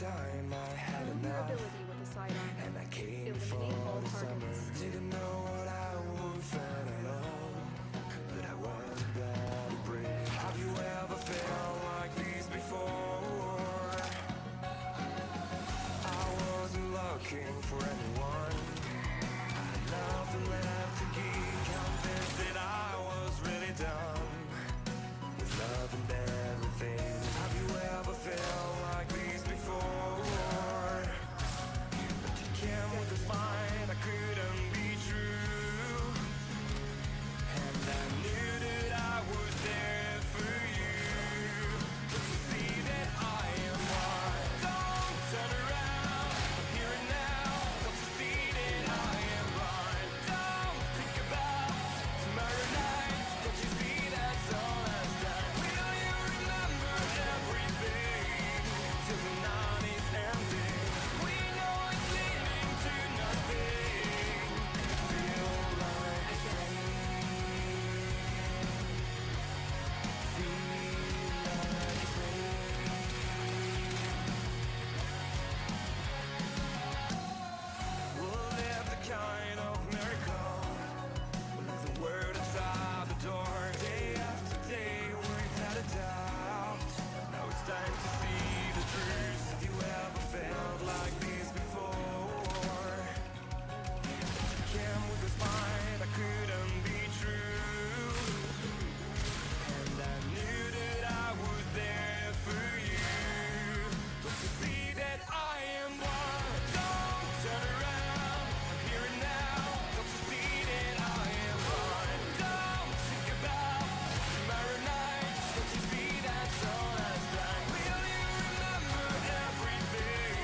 time I had enough, and I came for the summer. Didn't know what I would find at all, but I was about to break. Have you ever felt like this before? I wasn't looking for anyone, I had nothing left to give. Convinced that I was really done with love and everything. Have you ever felt like this before? But you came with a smile that couldn't be true, and I knew that I was there for you. Don't you see that I am one? Don't turn around, I'm here and now. Don't you see that I am one? Don't think about tomorrow night. Don't you see that's all that's done? Will you remember everything till the night is ending? We know it's leading to nothing. Feel like it's raining. Feel like it's raining. We'll live the kind of miracle. We'll leave the word outside the door. Day after day, without a doubt. Now it's time to see the truth. Have you ever felt like this before? You came with a smile that couldn't be true, and I knew that I was there for you. Don't you see that I am one? Don't turn around, I'm here and now. Don't you see that I am one? Don't think about tomorrow night. Don't you see that's all that's done? Will you remember everything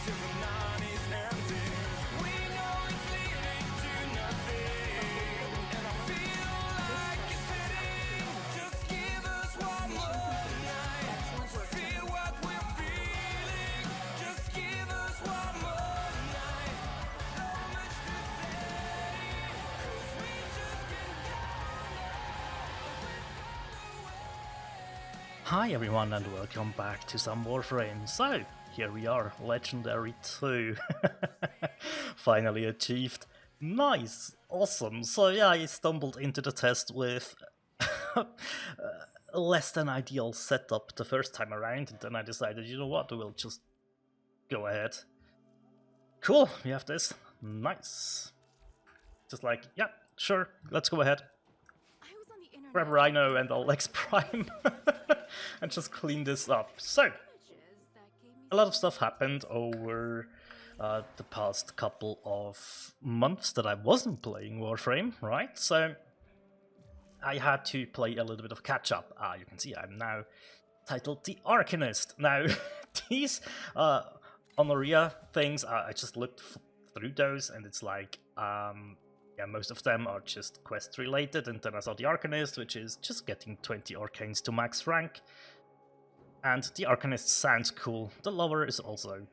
till the night is ending? We know it's leading to nothing, and I feel like it's fitting. Just give us one more night. Feel what we're feeling. Just give us one more night. So much to say, 'cause we just can't go Hi everyone and welcome back to some Warframe. So, here we are, Legendary 2. Finally achieved. Nice, awesome. So yeah, I stumbled into the test with a less than ideal setup the first time around, and then I decided, you know what, we'll just go ahead. Cool, we have this. Nice. Just like, yeah, sure, let's go ahead. Grab Rhino and I'll X Prime and just clean this up. So, a lot of stuff happened over the past couple of months that I wasn't playing Warframe, right? So, I had to play a little bit of catch-up. You can see I'm now titled the Arcanist. Now, these Honoria things, I just looked through those and it's like, yeah, most of them are just quest related, and then I saw the Arcanist, which is just getting 20 Arcanes to max rank. And the Arcanist sounds cool. The lover is also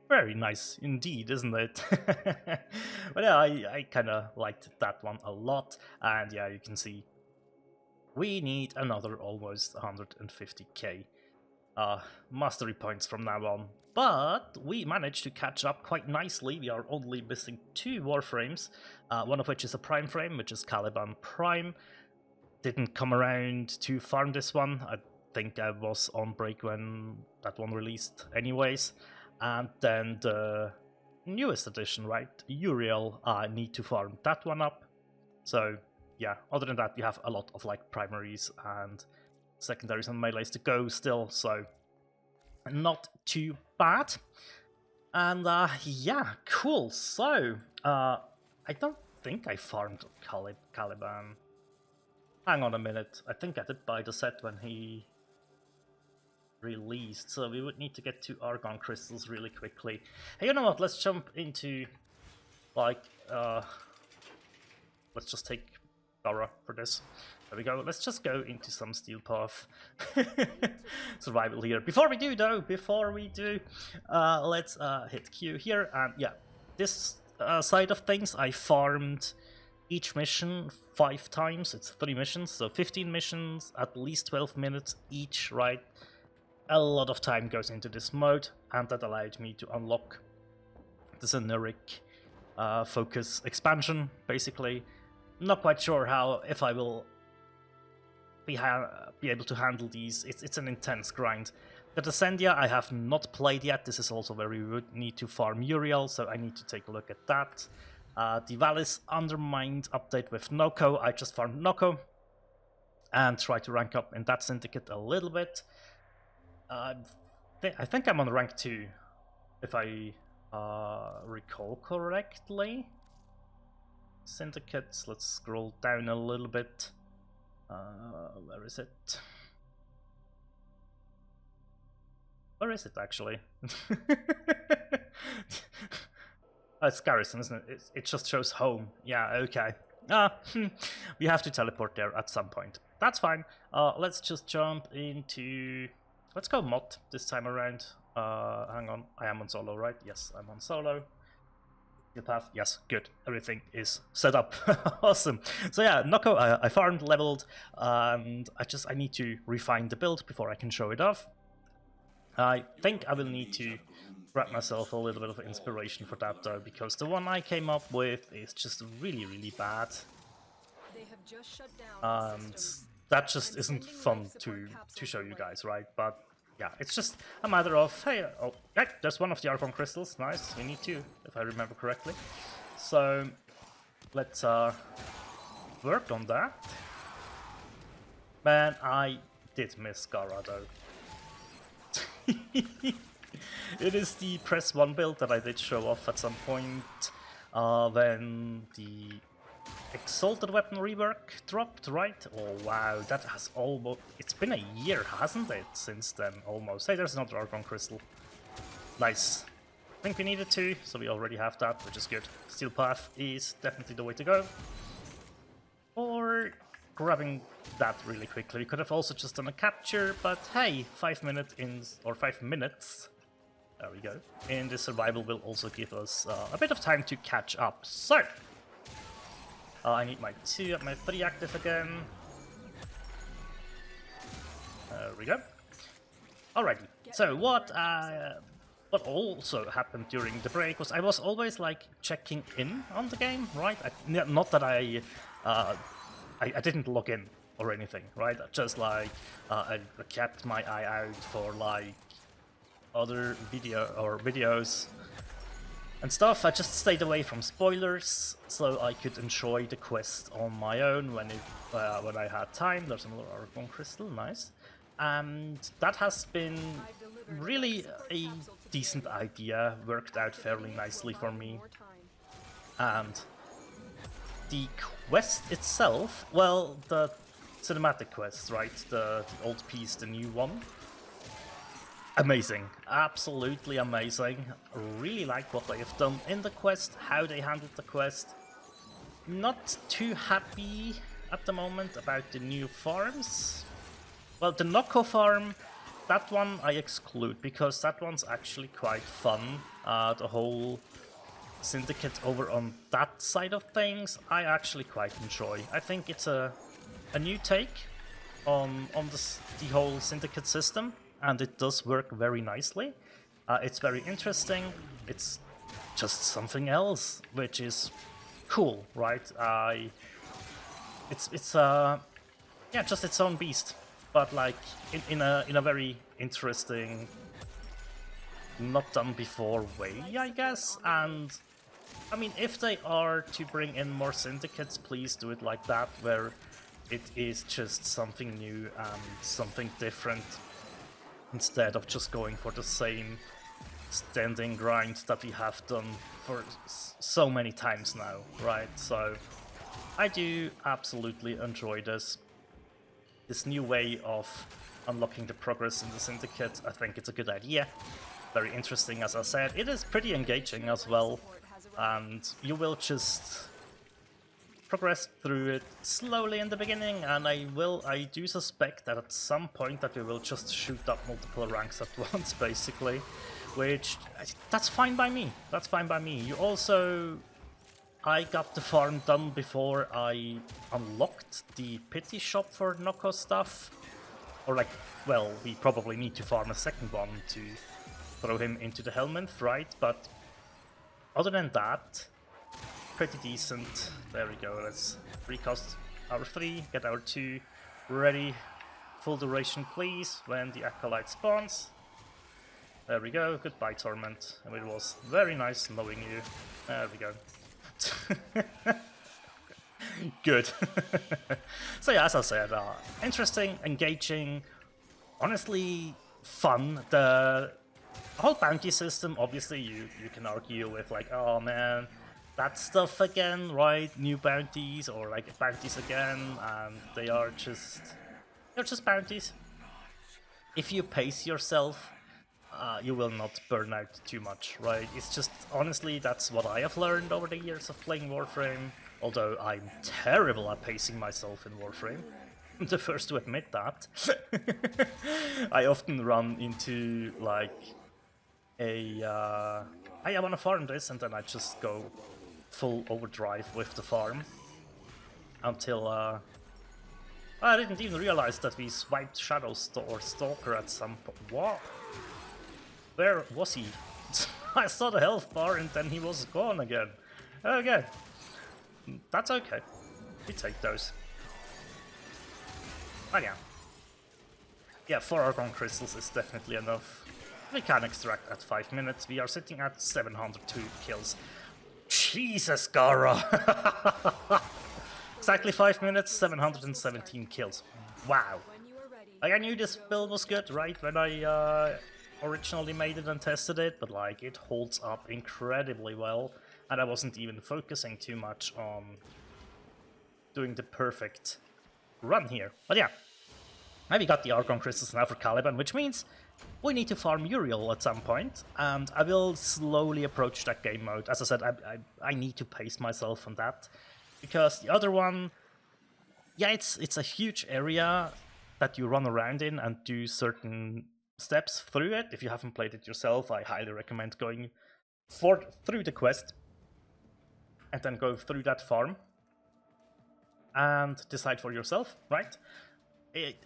very nice indeed, isn't it? But yeah, I kinda liked that one a lot, and yeah, you can see we need another almost 150k mastery points from now on. But we managed to catch up quite nicely. We are only missing 2 Warframes, one of which is a Prime frame, which is Caliban Prime. Didn't come around to farm this one. I think I was on break when that one released anyways. And then the newest edition, right, Uriel, I need to farm that one up. So yeah, other than that, you have a lot of like primaries and secondaries and melees to go still, so not too bad. And yeah, cool. So I don't think I farmed Caliban. Hang on a minute, I think I did buy the set when he released, so we would need to get 2 Argon crystals really quickly. Hey, you know what, let's jump into like let's just take Dora for this. There we go. Let's just go into some Steel Path survival here. Before we do, let's hit Q here. And yeah, this side of things, I farmed each mission 5 times. It's 3 missions, so 15 missions, at least 12 minutes each, right? a lot of time goes into this mode, and that allowed me to unlock the generic focus expansion, basically. Not quite sure how, if I will be able to handle these. It's an intense grind. The Descendia I have not played yet. This is also where we would need to farm Uriel, so I need to take a look at that. The Valis Undermined update with Noko. I just farmed Noko and try to rank up in that syndicate a little bit. I think I'm on rank 2, if I recall correctly. Syndicates, let's scroll down a little bit. Where is it? Where is it actually? Oh, it's Garrison, isn't it? It just shows home. Yeah, okay. We have to teleport there at some point. That's fine. Let's just jump into... Let's go mod this time around. Hang on, I am on solo, right? Yes, I'm on solo. Skill path, yes, good. Everything is set up. Awesome. So yeah, Noko, I farmed, leveled, and I need to refine the build before I can show it off. I think I will need to grab myself a little bit of inspiration for that though, because the one I came up with is just really, really bad. And that just isn't fun to show you guys, right? But yeah, it's just a matter of, hey, oh, yeah, there's one of the Archon crystals, nice, we need two, if I remember correctly. So, let's work on that. Man, I did miss Gara though. It is the press 1 build that I did show off at some point when the Exalted Weapon rework dropped, right? Oh wow, that has almost... It's been a year, hasn't it, since then, almost. Hey, there's another Archon Crystal. Nice. I think we needed 2, so we already have that, which is good. Steel Path is definitely the way to go. Or grabbing that really quickly. We could have also just done a capture, but hey, 5 minutes in... or 5 minutes... There we go. And the survival will also give us a bit of time to catch up. So... I need my 2 and my 3 active again. There we go. Alrighty. So what also happened during the break was I was always like checking in on the game, right? Not that I didn't log in or anything, right? Just like I kept my eye out for like other videos and stuff. I just stayed away from spoilers so I could enjoy the quest on my own when I had time. There's another Archon Crystal, nice. And that has been really a decent idea, worked out fairly nicely for me. And the quest itself, well, the cinematic quest, right? The old piece, the new one. Amazing, absolutely amazing. Really like what they have done in the quest, how they handled the quest. Not too happy at the moment about the new farms. Well, the Noko farm, that one I exclude because that one's actually quite fun. The whole syndicate over on that side of things, I actually quite enjoy. I think it's a new take on the whole syndicate system. And it does work very nicely. It's very interesting. It's just something else, which is cool, right? It's yeah, just its own beast, but like in a very interesting, not done before way, I guess. And I mean, if they are to bring in more syndicates, please do it like that, where it is just something new and something different, instead of just going for the same standing grind that we have done for so many times now, right? So I do absolutely enjoy this new way of unlocking the progress in the syndicate. I think it's a good idea. Very interesting, as I said. It is pretty engaging as well, and you will just progress through it slowly in the beginning, and I do suspect that at some point that we will just shoot up multiple ranks at once, basically, which that's fine by me. That's fine by me. You also, I got the farm done before I unlocked the pity shop for Noko stuff, Or like, well, we probably need to farm a second one to throw him into the Helminth, right? But other than that, pretty decent. There we go, let's recast our 3, get our 2 ready. Full duration please, when the Acolyte spawns. There we go, goodbye Torment. And it was very nice knowing you. There we go. Good. So yeah, as I said, interesting, engaging, honestly fun. The whole bounty system, obviously you can argue with like, oh man, that stuff again, right? New bounties or like bounties again, and they're just bounties. If you pace yourself, you will not burn out too much, right? It's just, honestly, that's what I have learned over the years of playing Warframe, although I'm terrible at pacing myself in Warframe. I'm the first to admit that. I often run into, like, hey, I wanna farm this, and then I just go full overdrive with the farm. Until, I didn't even realize that we swiped Shadow or Stalker at some point. What? Where was he? I saw the health bar and then he was gone again. Okay. That's okay. We take those. But yeah. Yeah, 4 Argon Crystals is definitely enough. We can extract at 5 minutes. We are sitting at 702 kills. Jesus, Gara! Exactly 5 minutes, 717 kills. Wow. Like, I knew this build was good, right, when I originally made it and tested it, but like, it holds up incredibly well, and I wasn't even focusing too much on doing the perfect run here. But yeah, now we got the Argon Crystals now for Caliban, which means we need to farm Uriel at some point, and I will slowly approach that game mode. As I said, I need to pace myself on that, because the other one, yeah, it's a huge area that you run around in and do certain steps through it. If you haven't played it yourself, I highly recommend going through the quest and then go through that farm and decide for yourself, right?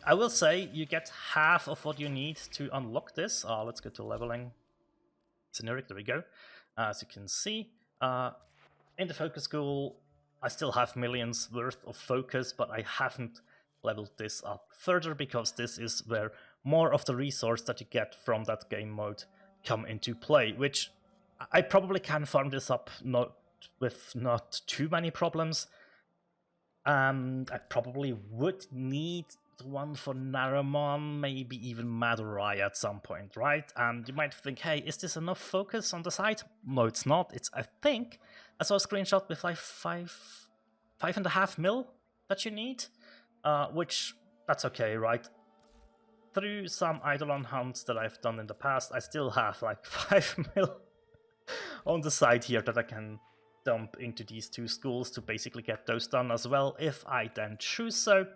I will say you get half of what you need to unlock this. Let's go to leveling. Generic, there we go. As you can see, in the focus school, I still have millions worth of focus, but I haven't leveled this up further because this is where more of the resource that you get from that game mode come into play, which I probably can farm this up with not too many problems. I probably would need the one for Naramon, maybe even Madurai at some point, right? And you might think, hey, is this enough focus on the side? No, it's not. It's, I think, I saw a screenshot with like 5.5 mil that you need, which, that's okay, right? Through some Eidolon hunts that I've done in the past, I still have like 5 mil on the side here that I can dump into these 2 schools to basically get those done as well, if I then choose so.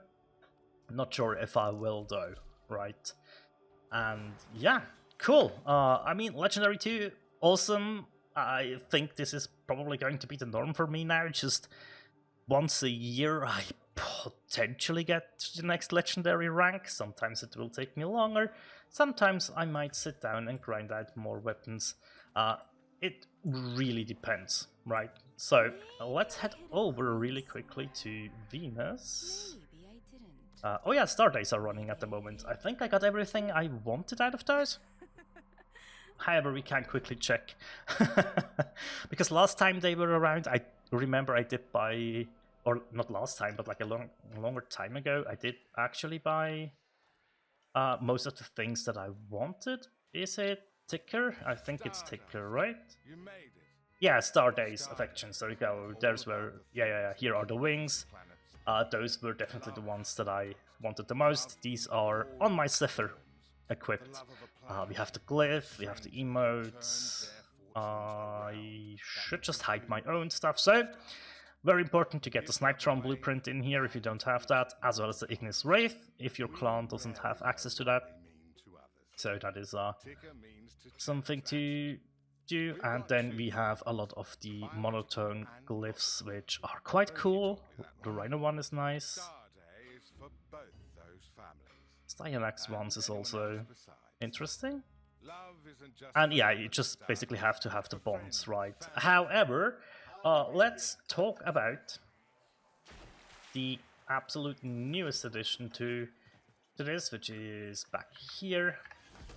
Not sure if I will though, right? And yeah, cool. I mean, Legendary 2, awesome. I think this is probably going to be the norm for me now. Just once a year I potentially get to the next Legendary rank. Sometimes it will take me longer. Sometimes I might sit down and grind out more weapons. It really depends, right? So let's head over really quickly to Venus. Oh yeah, Star Days are running at the moment. I think I got everything I wanted out of those. However, we can quickly check. Because last time they were around, I remember I did buy, or not last time, but like a longer time ago, I did actually buy most of the things that I wanted. Is it Ticker? I think it's Ticker, right? Yeah, Star Days affections, there we go. There's where, yeah, here are the wings. Those were definitely the ones that I wanted the most. These are on my Zephyr equipped. We have the glyph, we have the emotes. I should just hide my own stuff. So, very important to get the Snipetron blueprint in here if you don't have that, as well as the Ignis Wraith if your clan doesn't have access to that. So that is something to do. And then we have a lot of the monotone glyphs, which are quite cool. The Rhino one is nice. Dianax ones is also interesting. And yeah, you just basically have to have the bonds, right? However, let's talk about the absolute newest addition to this, which is back here.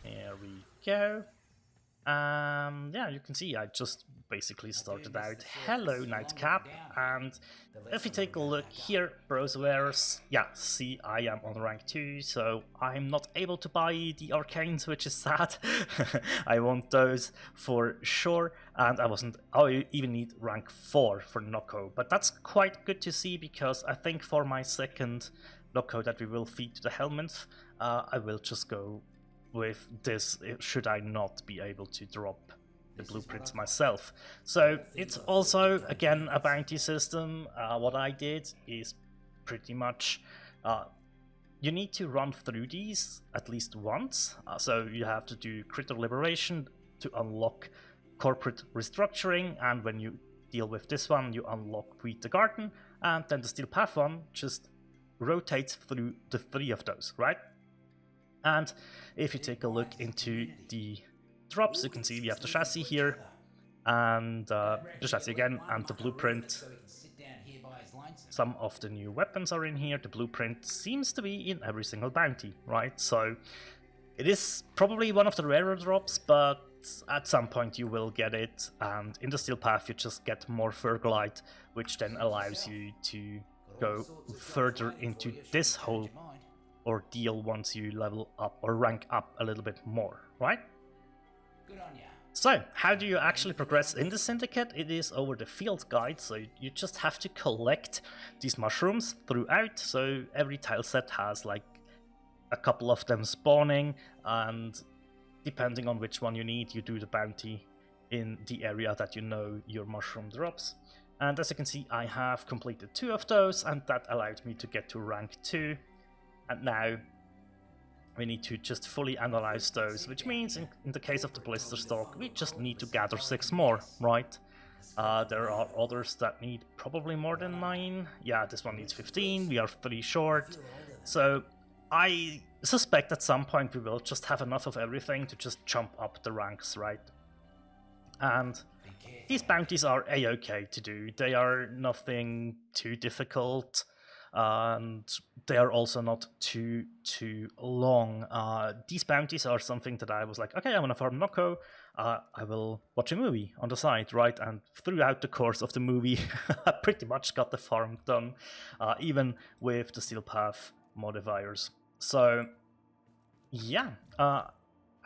There we go. Yeah, you can see I just basically started out hello Nightcap, and if you take a look here, Brosawares, yeah, see I am on rank 2, so I'm not able to buy the arcanes, which is sad. I want those for sure, and I even need rank 4 for Noko, but that's quite good to see, because I think for my second Noko that we will feed to the helmet, I will just go with this should I not be able to drop the blueprints myself. So it's also again a bounty system. What I did is pretty much you need to run through these at least once, so you have to do Critter Liberation to unlock Corporate Restructuring, and when you deal with this one you unlock Weed the Garden, and then the Steel Path one just rotates through the 3 of those, right? And if you take a look into the drops, you can see we have the chassis here, and the chassis again, and the blueprint. Some of the new weapons are in here. The blueprint seems to be in every single bounty, right? So it is probably one of the rarer drops, but at some point you will get it, and in the Steel Path you just get more Furglide, which then allows you to go further into this whole ordeal once you level up or rank up a little bit more, right? Good on ya. So, how do you actually progress in the Syndicate? It is over the field guide, so you just have to collect these mushrooms throughout, so every tile set has like a couple of them spawning, and depending on which one you need, you do the bounty in the area that you know your mushroom drops. And as you can see, I have completed 2 of those, and that allowed me to get to rank 2. And now we need to just fully analyze those, which means in the case of the Blister Stalk, we just need to gather 6 more, right? There are others that need probably more than 9. Yeah, this one needs 15, we are 3 short. So I suspect at some point we will just have enough of everything to just jump up the ranks, right? And these bounties are a-okay to do. They are nothing too difficult, and they are also not too long. These bounties are something that I was like, okay, I want to farm Noko, I will watch a movie on the side, right? And throughout the course of the movie, I pretty much got the farm done, even with the Steel Path modifiers. So, yeah.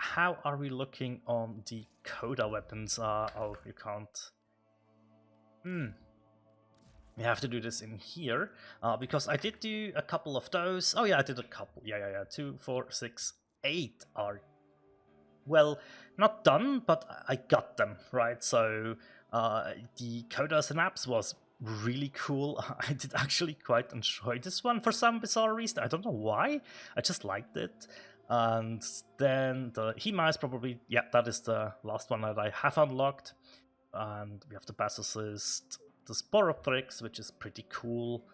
How are we looking on the Coda weapons? Oh, you can't. We have to do this in here, because I did do a couple of those. Oh yeah, I did a couple. Yeah. 2, 4, 6, 8 are, well, not done, but I got them, right? So the Coda Synapse was really cool. I did actually quite enjoy this one for some bizarre reason. I don't know why. I just liked it. And then the Hema is probably, yeah, that is the last one that I have unlocked. And we have the Basilisk, the Sporothrix, which is pretty cool,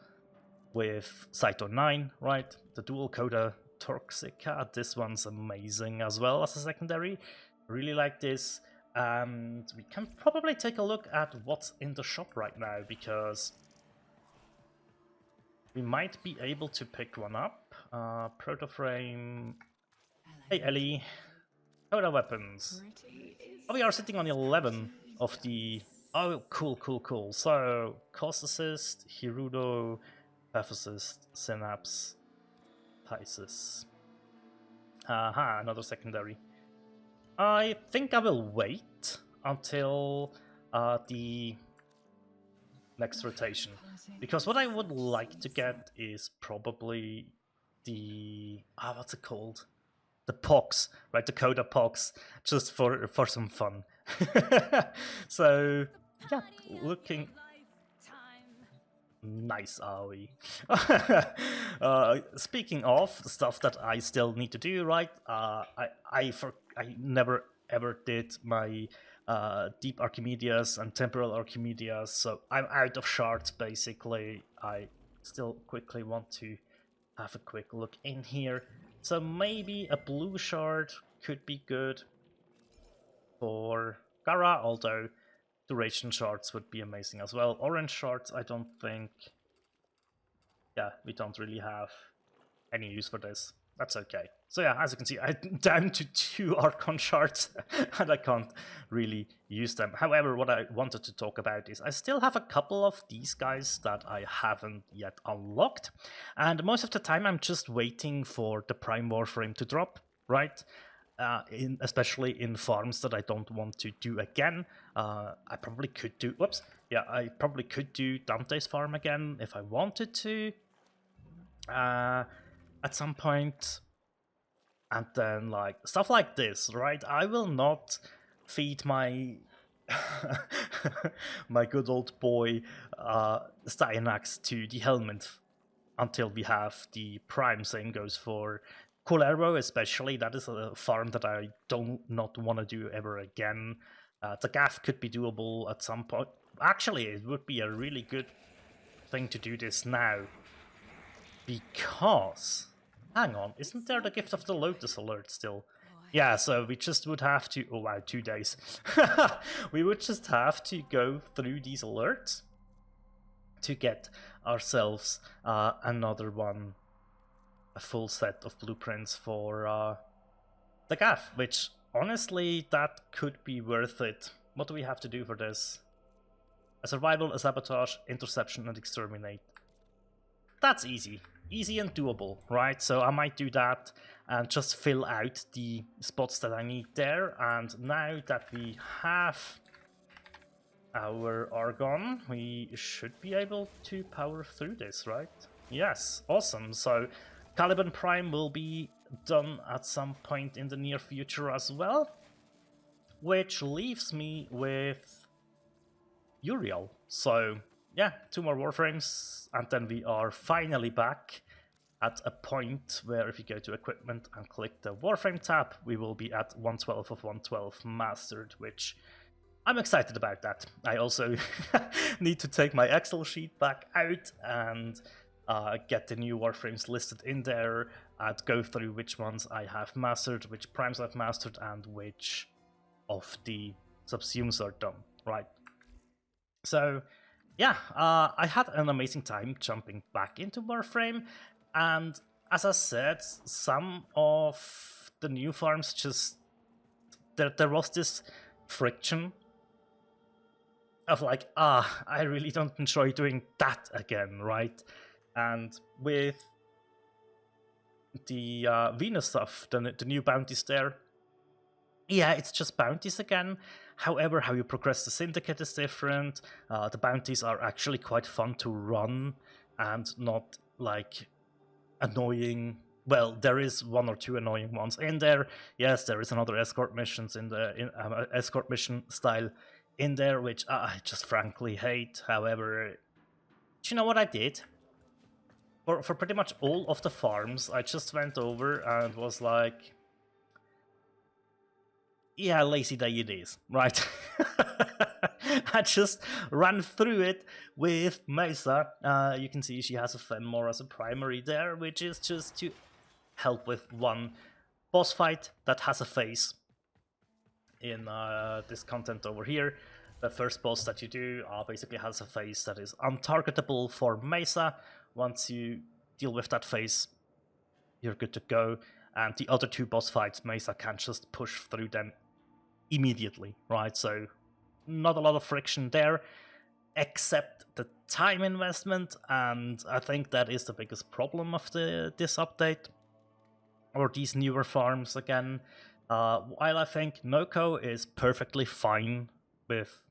with Saito 9, right? The dual Coda Toxica, this one's amazing as well as a secondary. Really like this. And we can probably take a look at what's in the shop right now, because we might be able to pick one up. Protoframe. Hey Ellie. Coda weapons. Oh, we are sitting on 11 of the... Oh, cool. So, Cost Assist, Hirudo, Path Assist, Synapse, Tysis. Aha, another secondary. I think I will wait until the next rotation, because what I would like to get is probably the... what's it called? The Pox, right? The Coda Pox, just for some fun. So, yeah, looking... Nice, Aoi. Speaking of the stuff that I still need to do, right? I never ever did my Deep Archimedes and Temporal Archimedes, so I'm out of shards basically. I still quickly want to have a quick look in here. So maybe a blue shard could be good for Gara, although duration shards would be amazing as well. Orange shards, I don't think... Yeah, we don't really have any use for this. That's okay. So yeah, as you can see, I'm down to 2 Archon shards, and I can't really use them. However, what I wanted to talk about is I still have a couple of these guys that I haven't yet unlocked, and most of the time I'm just waiting for the Prime Warframe to drop, right? Especially in farms that I don't want to do again. I probably could do... Whoops. Yeah, I probably could do Dante's farm again if I wanted to. At some point, and then like stuff like this, right? I will not feed my my good old boy Styanax to the helmet until we have the prime. Same goes for Colero, especially. That is a farm that I don't not want to do ever again. The gaff could be doable at some point. Actually, it would be a really good thing to do this now, because... Hang on, isn't there the Gift of the Lotus alert still? Yeah, so we just would have to... Oh wow, 2 days. We would just have to go through these alerts to get ourselves another one, a full set of blueprints for the gaff, which honestly, that could be worth it. What do we have to do for this? A survival, a sabotage, interception, and exterminate. That's easy. Easy and doable, right? So I might do that and just fill out the spots that I need there. And now that we have our Argon, we should be able to power through this, right? Yes, awesome. So Caliban Prime will be done at some point in the near future as well, which leaves me with Uriel. So yeah, 2 more Warframes, and then we are finally back at a point where if you go to equipment and click the Warframe tab, we will be at 112 of 112 mastered, which I'm excited about that. I also need to take my Excel sheet back out and get the new Warframes listed in there and go through which ones I have mastered, which primes I've mastered, and which of the subsumes are done, right? So yeah, I had an amazing time jumping back into Warframe, and as I said, some of the new farms just... There was this friction of like, I really don't enjoy doing that again, right? And with the Venus stuff, the new bounties there, yeah, it's just bounties again. However, how you progress the Syndicate is different. The bounties are actually quite fun to run and not like annoying. Well, there is 1 or 2 annoying ones in there. Yes, there is another escort missions escort mission style in there, which I just frankly hate. However, do you know what I did? For pretty much all of the farms, I just went over and was like, yeah, lazy day it is, right? I just ran through it with Mesa. You can see she has a Fenmore as a primary there, which is just to help with one boss fight that has a face in this content over here. The first boss that you do basically has a phase that is untargetable for Mesa. Once you deal with that phase, you're good to go. And the other 2 boss fights, Mesa can just push through them immediately, right? So not a lot of friction there, except the time investment, and I think that is the biggest problem of this update, or these newer farms again. While I think Noko is perfectly fine with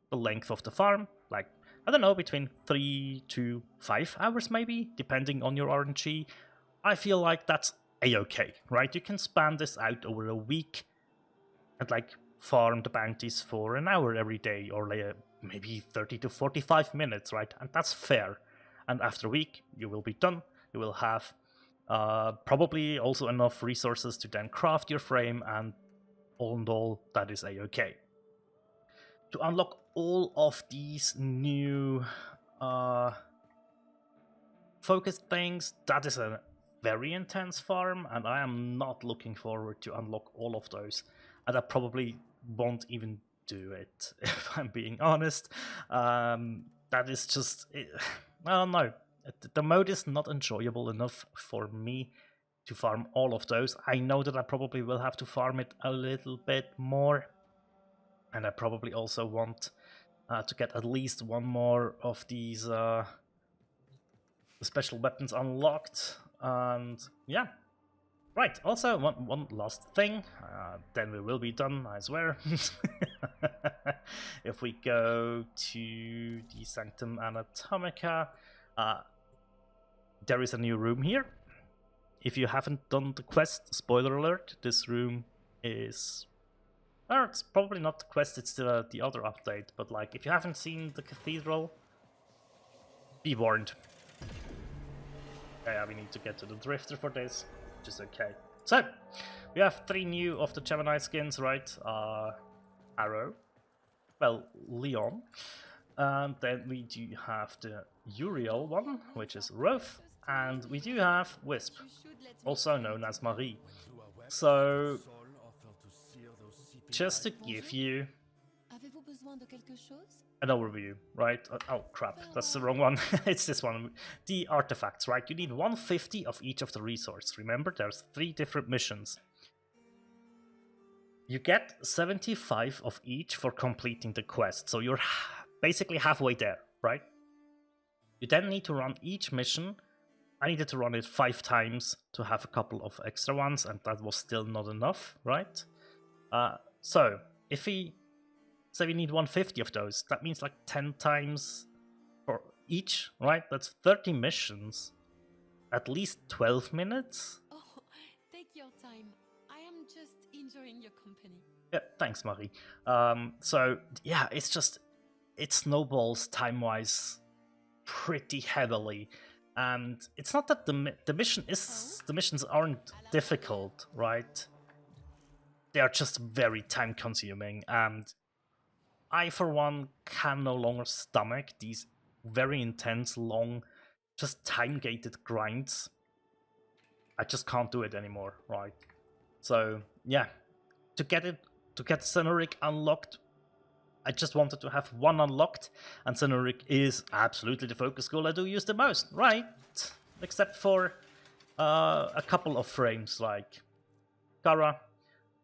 the length of the farm, like, I don't know, between 3 to 5 hours maybe, depending on your RNG, I feel like that's a-okay, right? You can span this out over a week and like farm the bounties for an hour every day, or like maybe 30 to 45 minutes, right? And that's fair. And after a week, you will be done. You will have probably also enough resources to then craft your frame, and all in all, that is a-okay. To unlock all of these new focus things, that is a very intense farm, and I am not looking forward to unlock all of those. And I probably won't even do it, if I'm being honest. That is just... I don't know. The mode is not enjoyable enough for me to farm all of those. I know that I probably will have to farm it a little bit more. And I probably also want to get at least one more of these special weapons unlocked. And yeah. Right, also one last thing, then we will be done, I swear. If we go to the Sanctum Anatomica, there is a new room here. If you haven't done the quest, spoiler alert, this room is... Or it's probably not the quest, it's the other update, but like, if you haven't seen the cathedral, be warned. Yeah, we need to get to the Drifter for this, which is okay. So, we have 3 new of the Gemini skins, right? Arrow, well, Leon, and then we do have the Uriel one, which is Roth, and we do have Wisp, also known as Marie. So, just to give you an overview, right? Oh crap, that's the wrong one. It's this one. The artifacts, right? You need 150 of each of the resources. Remember, there's 3 different missions. You get 75 of each for completing the quest, so you're basically halfway there, right? You then need to run each mission. I needed to run it 5 times to have a couple of extra ones, and that was still not enough, right? So, if we say we need 150 of those, that means like 10 times for each, right? That's 30 missions, at least 12 minutes. Oh, take your time. I am just enjoying your company. Yeah, thanks, Marie. So, yeah, it's just, it snowballs time-wise pretty heavily. And it's not that the missions aren't difficult, right? They are just very time-consuming, and I, for one, can no longer stomach these very intense, long, just time-gated grinds. I just can't do it anymore, right? So, yeah, to get Cenoric unlocked, I just wanted to have one unlocked, and Cenoric is absolutely the focus goal I do use the most, right? Except for a couple of frames, like Kara,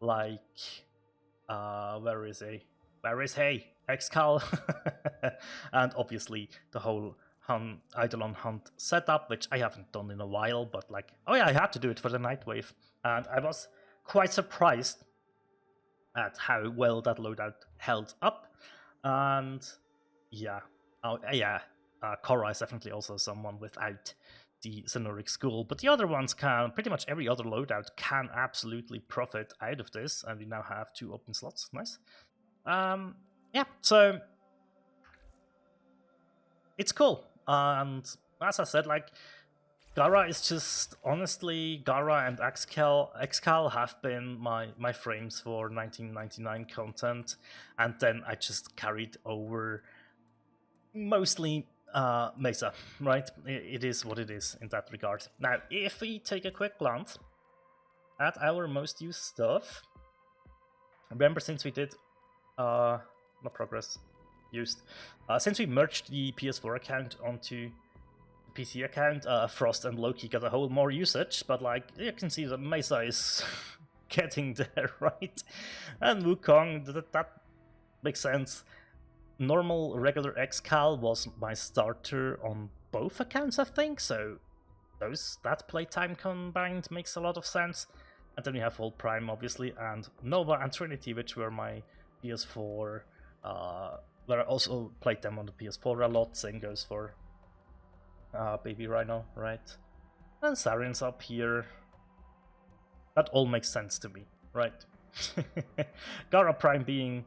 like, where is he? Where is he? Excal, and obviously the whole Eidolon Hunt setup, which I haven't done in a while, but like, oh yeah, I had to do it for the Nightwave, and I was quite surprised at how well that loadout held up, and yeah, Korra is definitely also someone without the Cenoric School, but the other ones can, pretty much every other loadout can absolutely profit out of this, and we now have 2 open slots, nice. Yeah, so it's cool, and as I said, like, Gara is just, honestly, Gara and Excal have been my frames for 1999 content, and then I just carried over mostly Mesa, right? It is what it is in that regard. Now, if we take a quick glance at our most used stuff, remember, since we did not progress used, since we merged the PS4 account onto the PC account, Frost and Loki got a whole more usage, but like, you can see that Mesa is getting there, right? And Wukong, that makes sense. Normal, regular Excal was my starter on both accounts, I think, so that playtime combined makes a lot of sense. And then we have Full Prime, obviously, and Nova and Trinity, which were my PS4, where I also played them on the PS4 a lot. Same goes for Baby Rhino, right? And Saren's up here. That all makes sense to me, right? Gara Prime being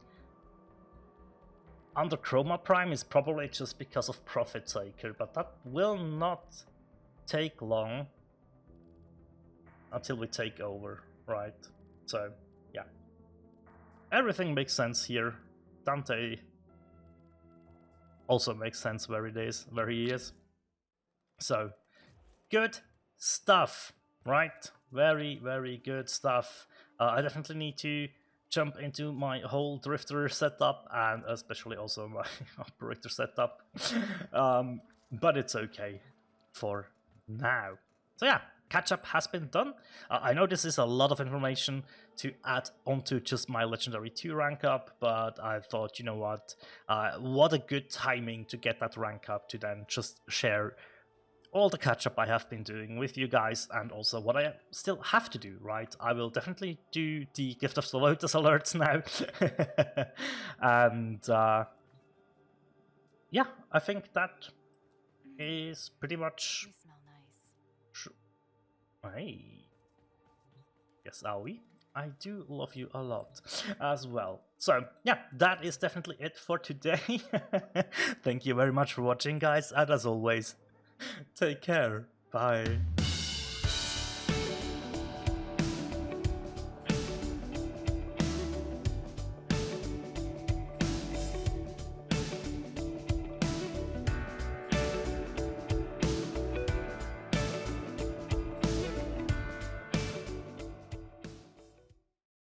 under Chroma Prime is probably just because of Profit Taker, but that will not take long until we take over, right? So, yeah. Everything makes sense here. Dante also makes sense where he is. So, good stuff. right? Very, very good stuff. I definitely need to jump into my whole drifter setup and especially also my operator setup. But it's okay for now. So yeah, catch-up has been done. I know this is a lot of information to add onto just my Legendary 2 rank up, but I thought, you know what a good timing to get that rank up to then just share all the catch-up I have been doing with you guys and also what I still have to do, right? I will definitely do the Gift of Slovotus alerts now. And yeah, I think that is pretty much... You smell nice. Hey. Yes, are we? I do love you a lot as well. So yeah, that is definitely it for today. Thank you very much for watching, guys, and as always, take care. Bye.